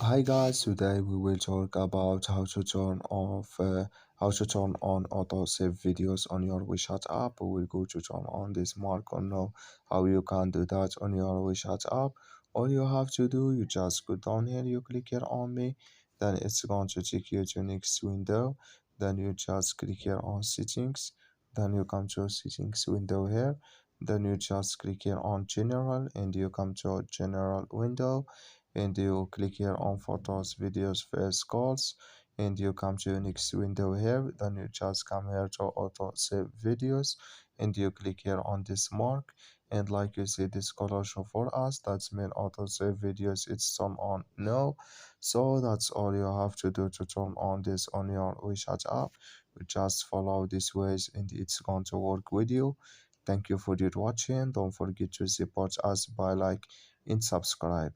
Hi guys, today we will talk about how to turn on auto save videos on your WeChat app. We will go to turn on this mark or know how you can do that on your WeChat app. All you have to do, you just go down here, you click here on me, then it's going to take you to next window. Then you just click here on settings, then you come to settings window here. Then you just click here on general and you come to general window and you click here on photos, videos, first calls, and you come to next window here. Then you just come here to auto save videos and you click here on this mark, and like you see this color show for us, that's mean auto save videos it's turned on no. So that's all you have to do to turn on this on your WeChat app. You just follow these ways and it's going to work with you. Thank you for your watching. Don't forget to support us by like and subscribe.